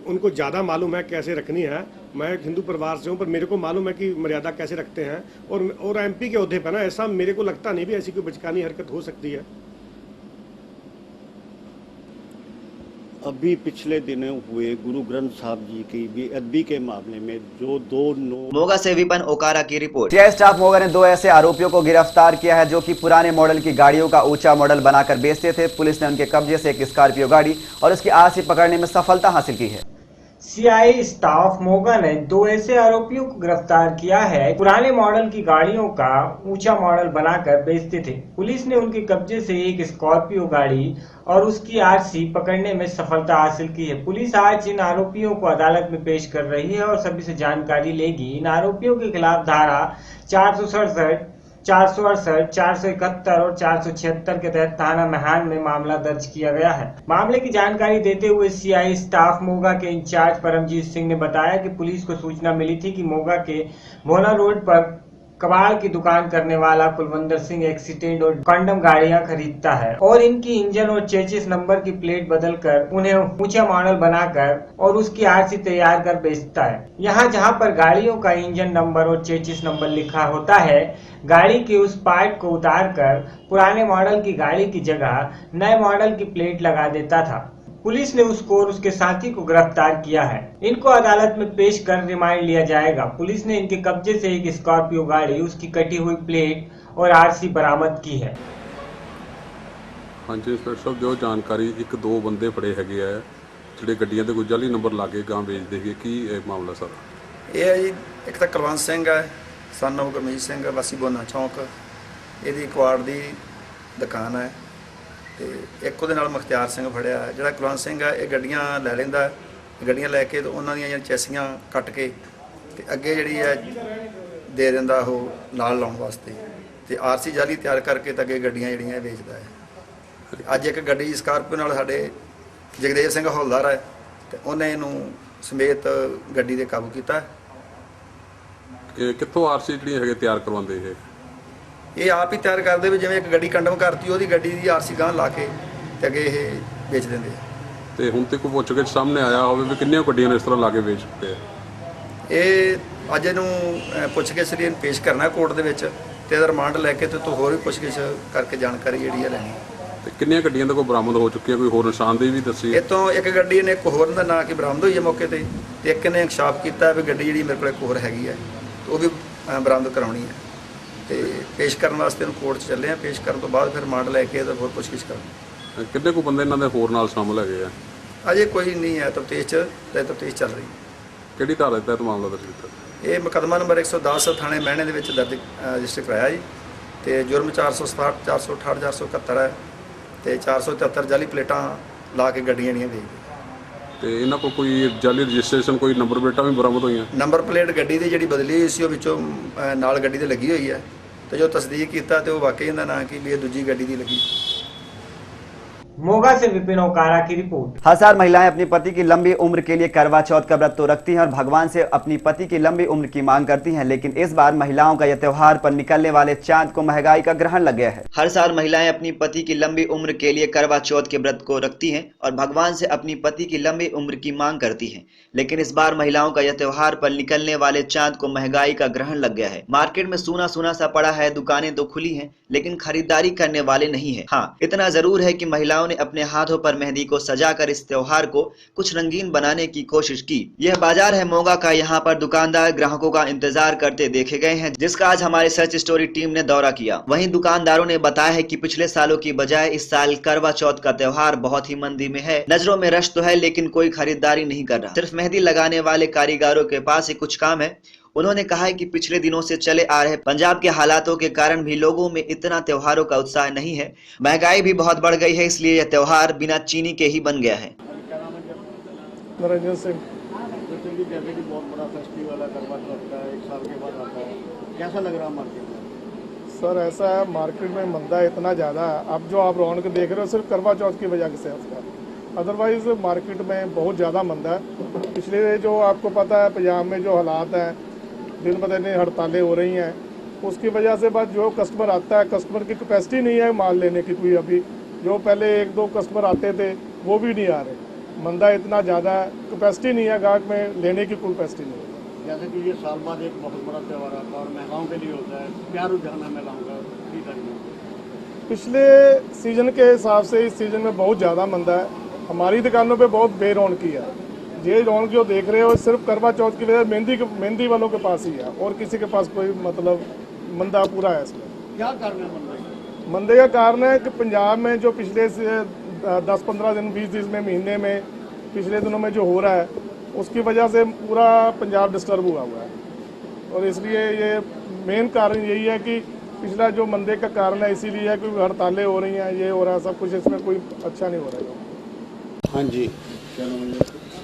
उनको ज़्यादा मालूम है कैसे रखनी है। मैं एक हिंदू परिवार से हूँ, पर मेरे को मालूम है कि मर्यादा कैसे रखते हैं। और एमपी के ओहदे पर ना ऐसा मेरे को लगता नहीं भी ऐसी कोई बचकानी हरकत हो सकती है। अभी पिछले दिनों हुए गुरु ग्रंथ साहब जी की बेअदबी के मामले में जो मोगा से विपिन ओकारा की रिपोर्ट। सीआई स्टाफ मोगा ने 2 ऐसे आरोपियों को गिरफ्तार किया है जो कि पुराने मॉडल की गाड़ियों का ऊंचा मॉडल बनाकर बेचते थे। पुलिस ने उनके कब्जे से एक स्कॉर्पियो गाड़ी और उसकी आरसी पकड़ने में सफलता हासिल की है। सीआई स्टाफ मोगा ने 2 ऐसे आरोपियों को गिरफ्तार किया है पुराने मॉडल की गाड़ियों का ऊंचा मॉडल बनाकर बेचते थे। पुलिस ने उनके कब्जे से एक स्कॉर्पियो गाड़ी और उसकी आरसी पकड़ने में सफलता हासिल की है। पुलिस आज इन आरोपियों को अदालत में पेश कर रही है और सभी से जानकारी लेगी। इन आरोपियों के खिलाफ धारा 467, 468, 471 और 476 के तहत थाना मैहान में मामला दर्ज किया गया है। मामले की जानकारी देते हुए सीआई स्टाफ मोगा के इंचार्ज परमजीत सिंह ने बताया कि पुलिस को सूचना मिली थी कि मोगा के मोना रोड पर कबाड़ की दुकान करने वाला कुलवंदर सिंह एक्सीडेंट और कंडम गाड़ियां खरीदता है और इनकी इंजन और चेचिस नंबर की प्लेट बदलकर उन्हें ऊंचा मॉडल बनाकर और उसकी आरसी तैयार कर बेचता है। यहाँ जहाँ पर गाड़ियों का इंजन नंबर और चेचिस नंबर लिखा होता है, गाड़ी के उस पार्ट को उतारकर पुराने मॉडल की गाड़ी की जगह नए मॉडल की प्लेट लगा देता था। पुलिस ने उसको और उसके साथी को गिरफ्तार किया है। इनको अदालत में पेश कर रिमांड लिया जाएगा। पुलिस ने इनके कब्जे से एक स्कॉर्पियो गाड़ी, उसकी कटी हुई प्लेट और आरसी बरामद की है। हाँ जी इंस्पेक्टर साहब, जो जानकारी 1-2 बंदे फड़े हैगे है ਜਿਹੜੇ ਗੱਡੀਆਂ ਤੇ ਕੋਈ ਜਾਲੀ ਨੰਬਰ ਲਾ ਕੇ ਗਾਂ ਵੇਚਦੇ ਹੈਗੇ, ਕੀ ਇਹ ਮਾਮਲਾ ਸਰ? ਇਹ ਹੈ ਜੀ, ਇੱਕ ਤਾਂ ਕੁਲਵੰਤ ਸਿੰਘ ਹੈ, ਸਨ ਆਫ ਗਰਮੀਤ ਸਿੰਘ, ਵਾਸੀ ਬੋਨਾ ਚੌਂਕ। ਇਹਦੀ ਕੁਆੜ ਦੀ ਦੁਕਾਨ ਹੈ ਤੇ ਇੱਕ ਉਹਦੇ ਨਾਲ ਮੁਖਤਿਆਰ ਸਿੰਘ ਫੜਿਆ। ਜਿਹੜਾ ਕੁਲਵੰਤ ਸਿੰਘ ਹੈ ਇਹ ਗੱਡੀਆਂ ਲੈ ਲੈਂਦਾ, ਗੱਡੀਆਂ ਲੈ ਕੇ ਤੇ ਉਹਨਾਂ ਦੀਆਂ ਜਿਹੜੀਆਂ ਚੈਸੀਆਂ ਕੱਟ ਕੇ ਤੇ ਅੱਗੇ ਜਿਹੜੀ ਹੈ ਦੇ ਦਿੰਦਾ ਉਹ ਨਾਲ ਲਾਉਣ ਵਾਸਤੇ, ਤੇ ਆਰਸੀ ਜਾਲੀ ਤਿਆਰ ਕਰਕੇ ਤੇ ਅੱਗੇ ਗੱਡੀਆਂ ਜਿਹੜੀਆਂ ਵੇਚਦਾ ਹੈ। ਅੱਜ ਇੱਕ ਗੱਡੀ ਸਕਾਰਪੀਓ ਨਾਲ ਸਾਡੇ ਜਗਦੇਵ ਸਿੰਘ ਹੌਲਦਾਰ ਹੈ ਤੇ ਉਹਨੇ ਇਹਨੂੰ ਸਮੇਤ ਗੱਡੀ ਦੇ ਕਾਬੂ ਕੀਤਾ। ਕਿੱਥੋਂ ਆਰਸੀ ਜਿਹੜੀਆਂ ਹੈਗੇ ਤਿਆਰ ਕਰਵਾਉਂਦੇ ਇਹ ਆਪ ਹੀ ਤਿਆਰ ਕਰਦੇ ਵੀ, ਜਿਵੇਂ ਇੱਕ ਗੱਡੀ ਕੰਡਮ ਕਰਤੀ ਉਹਦੀ ਗੱਡੀ ਦੀ ਆਰਸੀ ਗਾਂ ਲਾ ਕੇ ਤੇ ਅੱਗੇ ਇਹ ਵੇਚ ਦਿੰਦੇ। ਤੇ ਹੁਣ ਤੇ ਕੋਈ ਪੁੱਛ ਕੇ ਸਾਹਮਣੇ ਆਇਆ ਹੋਵੇ ਵੀ ਕਿੰਨੀਆਂ ਗੱਡੀਆਂ ਨੇ ਇਸ ਤਰ੍ਹਾਂ ਲਾ ਕੇ ਵੇਚ ਚੁੱਕੇ ਆ? ਇਹ ਅੱਜ ਇਹਨੂੰ ਪੁੱਛ ਕੇ ਸਰੀਰ ਪੇਸ਼ ਕਰਨਾ ਕੋਰਟ ਦੇ ਵਿੱਚ ਤੇ ਇਹਦਾ ਰਿਮਾਂਡ ਲੈ ਕੇ ਤੇ ਤੋਂ ਹੋਰ ਵੀ ਪੁੱਛਗਿੱਛ ਕਰਕੇ ਜਾਣਕਾਰੀ ਜਿਹੜੀ ਹੈ ਲੈਣੀ। ਤੇ ਕਿੰਨੀਆਂ ਗੱਡੀਆਂ ਦਾ ਕੋਈ ਬਰਾਮਦ ਹੋ ਚੁੱਕੀ ਹੈ? ਕੋਈ ਹੋਰ ਨਿਸ਼ਾਨਦੇਹੀ ਵੀ ਦੱਸੀ? ਇਹ ਤੋਂ ਇੱਕ ਗੱਡੀ ਨੇ ਇੱਕ ਹੋਰ ਦਾ ਨਾਂ ਕੀ ਬਰਾਮਦ ਹੋਈ ਹੈ ਮੌਕੇ ਤੇ ਇੱਕ ਨੇ ਇਨਕਸ਼ਾਫ ਕੀਤਾ ਵੀ ਗੱਡੀ ਜਿਹੜੀ ਮੇਰੇ ਕੋਲ ਇੱਕ ਹੋਰ ਹੈਗੀ ਹੈ ਤੇ ਉਹ ਵੀ ਬਰਾਮਦ ਕਰਾਉਣੀ ਹੈ ਤੇ ਪੇਸ਼ ਕਰਨ ਵਾਸਤੇ ਨੂੰ ਕੋਰਟ 'ਚ ਚੱਲੇ ਆ। ਪੇਸ਼ ਕਰਨ ਤੋਂ ਬਾਅਦ ਫਿਰ ਰਿਮਾਂਡ ਲੈ ਕੇ ਇਹਦਾ ਹੋਰ ਪੁੱਛਗਿੱਛ ਕਰਾਂਗੇ। ਕਿੰਨੇ ਕੁ ਬੰਦੇ ਇਹਨਾਂ ਦੇ ਹੋਰ ਨਾਲ ਸ਼ਾਮਲ ਹੈਗੇ ਆ? ਅਜੇ ਕੋਈ ਨਹੀਂ ਹੈ ਤਫਤੀਸ਼ 'ਚ, ਤੇ ਤਫਤੀਸ਼ ਚੱਲ ਰਹੀ। ਕਿਹੜੀ ਧਾਰਾ ਤਹਿਤ ਮਾਮਲਾ ਦਰਜ ਕੀਤਾ? ਇਹ ਮੁਕੱਦਮਾ ਨੰਬਰ 110 ਥਾਣੇ ਮਹਿਣੇ ਦੇ ਵਿੱਚ ਦਰਜ ਰਜਿਸਟਰ ਕਰਾਇਆ ਜੀ ਤੇ ਜੁਰਮ 467, 468, 471 ਹੈ ਤੇ 473 ਜਾਲੀ ਪਲੇਟਾਂ ਲਾ ਕੇ ਗੱਡੀਆਂ ਜਿਹੜੀਆਂ ਵੇਚਦੇ। ਤੇ ਇਹਨਾਂ ਕੋਲ ਕੋਈ ਜਾਲੀ ਰਜਿਸਟ੍ਰੇਸ਼ਨ, ਕੋਈ ਨੰਬਰ ਪਲੇਟਾਂ ਵੀ ਬਰਾਮਦ ਹੋਈਆਂ? ਨੰਬਰ ਪਲੇਟ ਗੱਡੀ ਦੀ ਜਿਹੜੀ ਬਦਲੀ ਹੋਈ ਸੀ ਉਹ ਵਿੱਚੋਂ ਨਾਲ ਗੱਡੀ ਤੇ ਲੱਗੀ ਹੋਈ ਹੈ ਤੇ ਜੋ ਤਸਦੀਕ ਕੀਤਾ ਤੇ ਉਹ ਵਾਕਈ ਇਹਦਾ ਨਾਂ ਕਿ ਵੀ ਇਹ ਦੂਜੀ ਗੱਡੀ ਦੀ ਲੱਗੀ। मोगा से विपिन ओकारा की रिपोर्ट। हर साल महिलाएं अपने पति की लंबी उम्र के लिए करवा चौथ का व्रत तो रखती हैं और भगवान से अपनी पति की लंबी उम्र की मांग करती हैं, लेकिन इस बार महिलाओं का यह त्योहार पर निकलने वाले चांद को महंगाई का ग्रहण लग गया है। हर साल महिलाएं अपनी पति की लंबी उम्र के लिए करवा चौथ के व्रत को रखती हैं और भगवान से अपनी पति की लंबी उम्र की मांग करती हैं, लेकिन इस बार महिलाओं का यह त्योहार पर निकलने वाले चांद को महंगाई का ग्रहण लग गया है। मार्केट में सूना सूना सा पड़ा है, दुकानें तो खुली हैं लेकिन खरीदारी करने वाले नहीं है। हाँ, इतना जरूर है कि महिलाओं ने अपने हाथों पर मेहंदी को सजाकर इस त्योहार को कुछ रंगीन बनाने की कोशिश की। यह बाजार है मोगा का, यहाँ पर दुकानदार ग्राहकों का इंतजार करते देखे गए हैं, जिसका आज हमारी सर्च स्टोरी टीम ने दौरा किया। वहीं दुकानदारों ने बताया है कि पिछले सालों की बजाय इस साल करवा चौथ का त्योहार बहुत ही मंदी में है। नजरों में रश तो है लेकिन कोई खरीदारी नहीं कर रहा। सिर्फ मेहंदी लगाने वाले कारीगरों के पास ही कुछ काम है। उन्होंने कहा है कि पिछले दिनों से चले आ रहे पंजाब के हालातों के कारण भी लोगों में इतना त्योहारों का उत्साह नहीं है। महंगाई भी बहुत बढ़ गई है, इसलिए यह त्योहार बिना चीनी के ही बन गया है। नरेंद्र सिंह। जैसे कि बहुत बड़ा फेस्टिवल है, करवा चौथ का 1 साल के बाद आता है, कैसा लग रहा है मार्केट में? सर ऐसा है, मार्केट में मंदा इतना ज़्यादा है। अब जो आप रौनक देख रहे हो सिर्फ करवा चौथ की वजह से है, अदरवाइज मार्केट में बहुत ज़्यादा मंदा है। पिछले जो आपको पता है पंजाब में जो हालात हैं, दिन ब दिन हड़तालें हो रही हैं, उसकी वजह से बस जो कस्टमर आता है, कस्टमर की कैपेसिटी नहीं है माल लेने की कोई। अभी जो पहले 1-2 कस्टमर आते थे वो भी नहीं आ रहे। मंदा इतना ज़्यादा है, कैपेसिटी नहीं है गाहक में लेने की, कोई कैपेसिटी नहीं है। जैसे कि ये साल बाद एक बहुत बड़ा त्यौहार आता है और महिलाओं के लिए होता है, क्या रुझान है महिलाओं का खरीदारी? पिछले सीजन के हिसाब से इस सीजन में बहुत ज़्यादा मंदा है। हमारी दुकानों पे बहुत बेरौनकी है। ये रौनक जो देख रहे हो सिर्फ करवा चौथ की वजह मेहंदी वालों के पास ही है, और किसी के पास कोई मतलब मंदा पूरा है इसमें। क्या कारण है मंदे का कारण है कि पंजाब में जो पिछले 10-15 दिन 20 दिन में महीने में पिछले दिनों में जो हो रहा है, उसकी वजह से पूरा पंजाब डिस्टर्ब हुआ है। और इसलिए ये मेन कारण यही है कि पिछला जो मंदे का कारण है इसीलिए है कि हड़तालें हो रही हैं, ये हो रहा है सब कुछ, इसमें कोई अच्छा नहीं हो रहा है। हाँ जी, क्या नाम है?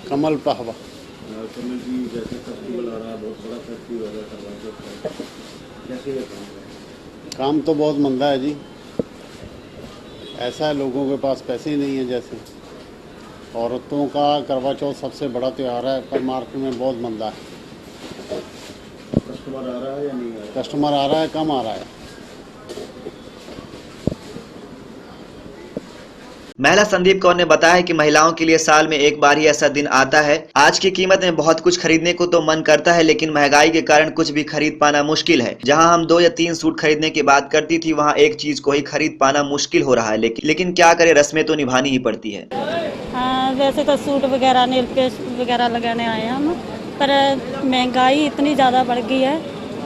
कमल पहवा। कमल जी, जैसे फेस्टिवल आ रहा है, बहुत बड़ा फेस्टिवल है, कैसे काम तो बहुत मंदा है जी। ऐसा है लोगों के पास पैसे ही नहीं है। जैसे औरतों का करवा चौथ सबसे बड़ा त्यौहार है, पर मार्केट में बहुत मंदा है। कस्टमर आ रहा है या नहीं आ रहा? कस्टमर आ रहा है, कम आ रहा है। महिला संदीप कौर ने बताया कि महिलाओं के लिए साल में एक बार ही ऐसा दिन आता है। आज की कीमत में बहुत कुछ खरीदने को तो मन करता है, लेकिन महंगाई के कारण कुछ भी खरीद पाना मुश्किल है। जहां हम 2 या 3 सूट खरीदने की बात करती थी, वहां एक चीज को ही खरीद पाना मुश्किल हो रहा है। लेकिन क्या करे, रस्में तो निभानी ही पड़ती है। हाँ, वैसे तो सूट वगैरह नेल पेस्ट वगैरह लगाने आए हैं हम, पर महंगाई इतनी ज़्यादा बढ़ गई है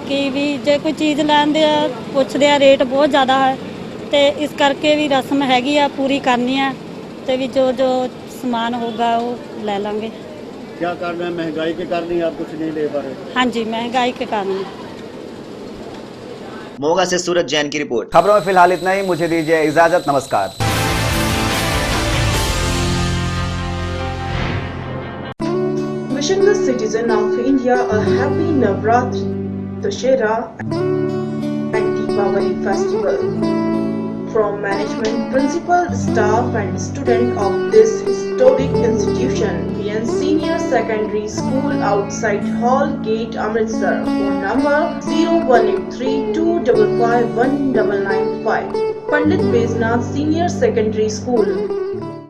कि भी जो कोई चीज़ लैंदे पुछदे रेट बहुत ज़्यादा है, तो इस करके भी रस्म हैगी आ पूरी करनी है, तो भी जो सामान होगा वो ले लेंगे। क्या कारण है? महंगाई के कारण ही आप कुछ नहीं ले पा रहे? हाँ जी, महंगाई के कारण। मोगा से सूरज जैन की रिपोर्ट। खबरों में फिलहाल इतना ही, मुझे दीजिए इजाजत, नमस्कार। Wishing the citizen of India a happy Navratri, Dussehra and Deepavali festival. From management, principal, staff and student of this historic institution, PN Senior Secondary School outside Hall Gate, Amritsar. Phone number 0183255195. Pandit Beznath Senior Secondary School.